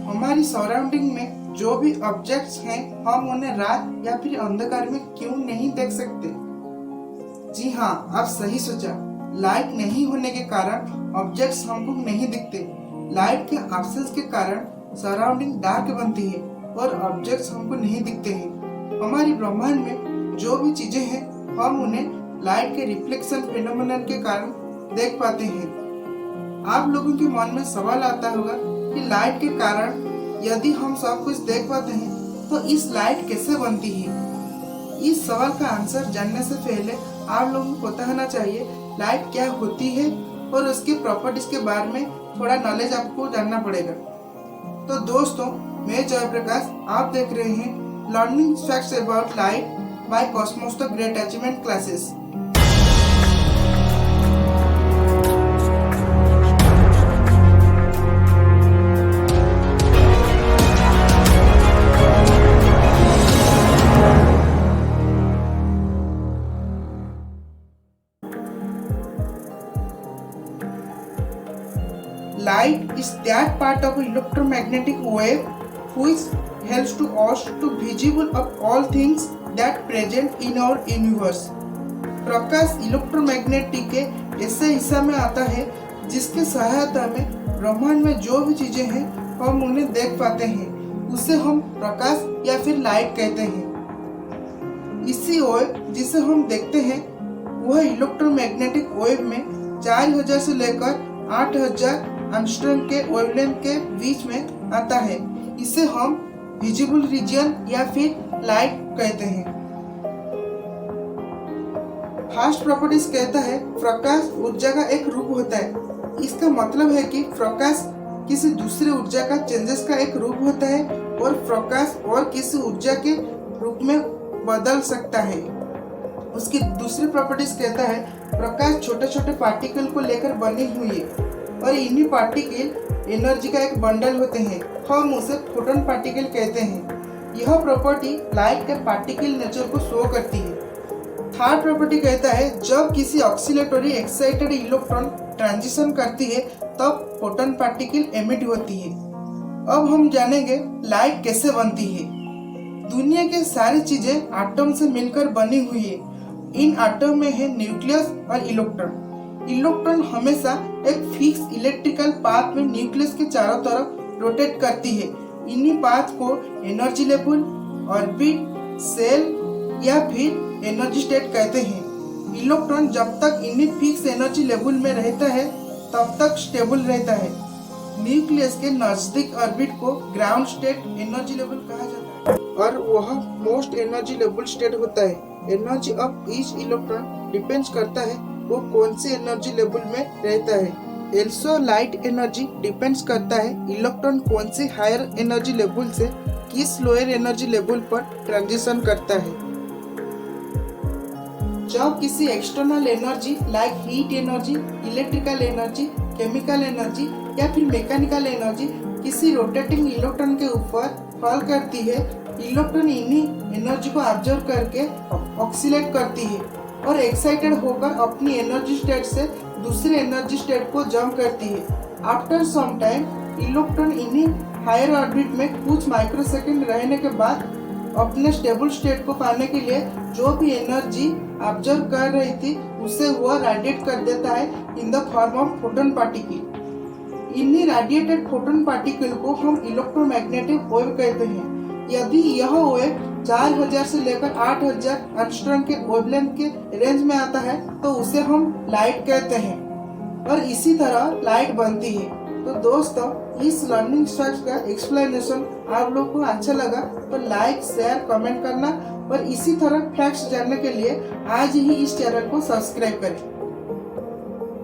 हमारी सराउंडिंग में जो भी ऑब्जेक्ट्स हैं हम उन्हें रात या फिर अंधकार में क्यों नहीं देख सकते? जी हाँ, आप सही सोचा। लाइट नहीं होने के कारण ऑब्जेक्ट्स हमको नहीं दिखते। लाइट के एब्सेंस के कारण सराउंडिंग डार्क बनती है और ऑब्जेक्ट्स हमको नहीं दिखते हैं। हमारी ब्रह्मांड में जो भी चीजें हैं हम उन्हें लाइट के रिफ्लेक्शन फिनोमेनन के कारण देख पाते हैं। आप लोगों के मन में सवाल आता होगा कि लाइट के कारण यदि हम सब कुछ देख पाते हैं तो इस लाइट कैसे बनती है? इस सवाल का आंसर जानने से पहले आप लोगों को पता होना चाहिए लाइट क्या होती है और उसके प्रॉपर्टीज के बारे में थोड़ा नॉलेज आपको जानना पड़ेगा। तो दोस्तों, मैं जयप्रकाश, आप देख रहे हैं learning facts about light by Cosmos the great achievement classes. Light is that part of electromagnetic wave which helps to us to visible of all things that present in our universe. Prakash electromagnetic के ऐसे हिस्सा में आता है जिसके सहायता में ब्रह्मांड में जो भी चीजें हैं हम उन्हें देख पाते हैं। उसे हम प्रकाश या फिर लाइट कहते हैं। इसी वेव जिसे हम देखते हैं वह इलेक्ट्रोमैग्नेटिक वेव में 4000 से लेकर 8000 एंगस्ट्रॉम के वेवलेंथ के बीच में आता है। इसे हम विजिबल रीजन या फिर लाइट कहते हैं। फर्स्ट प्रॉपर्टीज कहता है प्रकाश ऊर्जा का एक रूप होता है। इसका मतलब है कि प्रकाश किसी दूसरे ऊर्जा का चेंजेस का एक रूप होता है और प्रकाश और किसी ऊर्जा के रूप में बदल सकता है। उसकी दूसरी प्रॉपर्टीज कहता है प्रकाश छोटे छोटे पार्टिकल को लेकर बनी हुई है और इन्हीं पार्टिकल एनर्जी का एक बंडल होते हैं। हम उसे फोटोन पार्टिकल कहते हैं। यह प्रॉपर्टी लाइट के पार्टिकल नेचर को शो करती है। थर्ड प्रॉपर्टी कहता है जब किसी ऑक्सीलेटरी एक्साइटेड इलेक्ट्रॉन ट्रांजिशन करती है तब फोटोन पार्टिकल एमिट होती है। अब हम जानेंगे लाइट कैसे बनती है। दुनिया के सारी चीजें एटम से मिलकर बनी हुई है। इन एटम में है न्यूक्लियस और इलेक्ट्रॉन। इलेक्ट्रॉन हमेशा एक फिक्स इलेक्ट्रिकल पाथ में न्यूक्लियस के चारों तरफ रोटेट करती है। इन्हीं पाथ को एनर्जी लेवल, ऑर्बिट, सेल या फिर एनर्जी स्टेट कहते हैं। इलेक्ट्रॉन जब तक इन्हीं फिक्स एनर्जी लेवल में रहता है तब तक स्टेबल रहता है। न्यूक्लियस के नजदीक ऑर्बिट को ग्राउंड स्टेट एनर्जी लेवल कहा जाता है और वह मोस्ट एनर्जी लेवल स्टेट होता है। Energy of each electron depends करता है वो कौन सी एनर्जी लेवल में रहता है। एल्सो लाइट एनर्जी डिपेंड्स करता है इलेक्ट्रॉन कौन सी हायर एनर्जी लेवल से किस लोअर एनर्जी लेवल पर ट्रांजिशन करता है। जब किसी external energy like heat energy, electrical energy, chemical energy या फिर मैकेनिकल एनर्जी किसी रोटेटिंग इलेक्ट्रॉन के ऊपर फॉल करती है, इलेक्ट्रॉन इन्हीं एनर्जी को ऑब्जर्व करके ऑक्सीलेट करती है और एक्साइटेड होकर अपनी एनर्जी स्टेट से दूसरे एनर्जी स्टेट को जंप करती है। आफ्टर सम टाइम इलेक्ट्रॉन इन्हीं हायर ऑर्बिट में कुछ माइक्रोसेकंड रहने के बाद अपने स्टेबल स्टेट को पाने के लिए जो भी एनर्जी ऑब्जर्व कर रही थी उसे वह रेडिएट कर देता है in the form of photon particle. इन्हीं रेडिएटेड फोटोन पार्टिकल को हम इलेक्ट्रोमैग्नेटिक वेव कहते हैं। यदि यह वेव 4000 से लेकर 8000 एंगस्ट्रॉम के वेवलेंथ के रेंज में आता है तो उसे हम लाइट कहते हैं और इसी तरह लाइट बनती है। तो दोस्तों, इस लर्निंग फैक्ट्स का एक्सप्लेनेशन आप लोग को अच्छा लगा तो लाइक, शेयर, कमेंट करना और इसी तरह फैक्ट्स जानने के लिए आज ही इस चैनल को सब्सक्राइब करें।